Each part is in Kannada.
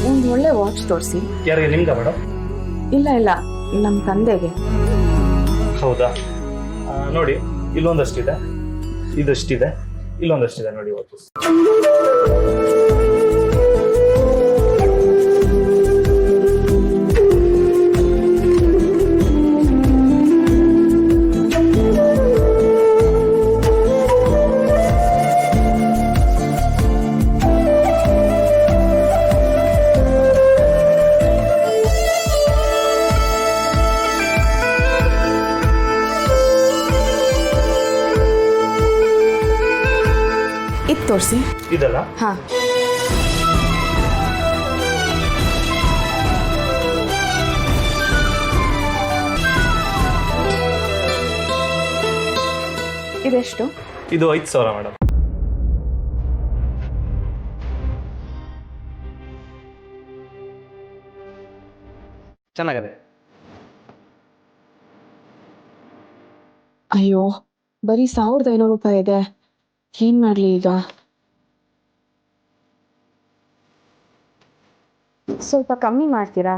ಒಂದು ಒಳ್ಳೆ ವಾಚ್ ತೋರಿಸಿ. ಯಾರಿಗೆ, ನಿಮ್ಗ ಮೇಡಮ್? ಇಲ್ಲ ಇಲ್ಲ, ನಮ್ಮ ತಂದೆಗೆ. ಹೌದಾ? ನೋಡಿ, ಇಲ್ಲೊಂದಷ್ಟಿದೆ, ಇದಷ್ಟಿದೆ, ಇಲ್ಲೊಂದಷ್ಟಿದೆ ನೋಡಿ ವಾಚಸ್. ಇದು ತೋರಿಸಿ. ಇದಲ್ಲ? ಹಾ, ಇದೆಷ್ಟು? ಇದು 5,000 ಮೇಡಮ್. ಚೆನ್ನಾಗಿದೆ. ಅಯ್ಯೋ, ಬರೀ 1,500 ರೂಪಾಯಿ ಇದೆ. ಏನ್ ಮಾಡ್ಲಿ ಈಗ? ಸ್ವಲ್ಪ ಕಮ್ಮಿ ಮಾಡ್ತೀರಾ?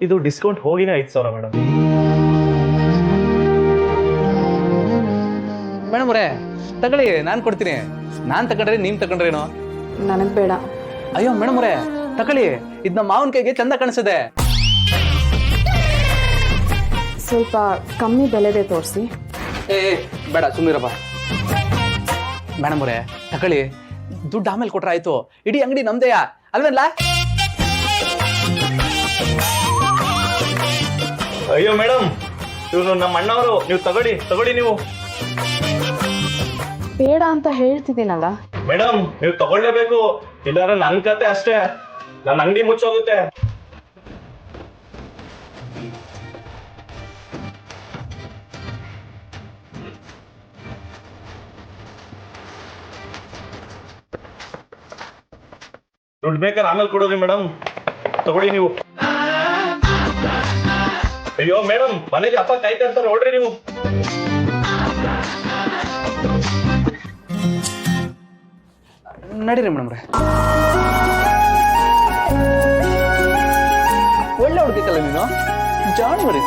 ಇದು ಡಿಸ್ಕೌಂಟ್ ಹೋಗಿನೇ 5,000 ಮೇಡಮ್. ಮೇಡಮ್ ಅವರೇ, ತಗೊಳ್ಳಿ, ನಾನು ಕೊಡ್ತೀನಿ. ನಾನು ತಗೊಂಡ್ರೆ ನೀವು ತಗೊಂಡ್ರೇನು? ನನಗ್ ಬೇಡ. ಅಯ್ಯೋ ಮೇಡಮ್ ಅವರೇ, ತಗೊಳ್ಳಿ, ಇದು ನಮ್ಮ ಮಾವನ ಕೈಗೆ ಚಂದ ಕಾಣಿಸಿದೆ. ಸ್ವಲ್ಪ ಕಮ್ಮಿ ಬೆಲೆದೆ ತೋರಿಸಿ. ಏ ಬೇಡ, ಸುಮ್ಮನಿರಪ್ಪ. ಮೇಡಮ್ ಅವರೇ, ತಗೊಳ್ಳಿ, ದುಡ್ಡು ಆಮೇಲೆ ಕೊಟ್ರೆ ಆಯ್ತು. ಇಡೀ ಅಂಗಡಿ ನಮ್ದೇಯಾ ಅಲ್ವೇನ್ಲ? ಅಯ್ಯೋ ಮೇಡಮ್, ಇವ್ರು ನಮ್ಮ ಅಣ್ಣವರು, ನೀವು ತಗೊಳ್ಳಿ ನೀವು. ಬೇಡ ಅಂತ ಹೇಳ್ತಿದ್ದೀನಲ್ಲ. ಮೇಡಮ್, ನೀವು ತಗೊಳ್ಳೇಬೇಕು, ಇಲ್ಲಾಂದ್ರೆ ನನ್ ಕತೆ ಅಷ್ಟೇ, ನನ್ನ ಅಂಗಡಿ ಮುಚ್ಚೋಗುತ್ತೆ. ದುಡ್ಡು ಬೇಕಾದ್ರೆ ಆಮೇಲೆ ಕೊಡೋರಿ ಮೇಡಮ್, ತಗೊಳ್ಳಿ ನೀವು. ಅಯ್ಯೋ ಮೇಡಮ್, ಮನೆಗೆ ಅಪ್ಪ ಕಾಯ್ತಾ ಇರ್ತಾರೆ, ನೋಡ್ರಿ ನೀವು. ನಡೀರಿ ಮೇಡಮ್ ಅವರೇ. ಒಳ್ಳೆ ಹುಡುಗಿತ್ತಲ್ಲ ನೀನು, ಜಾಣಿ ಬರೀ.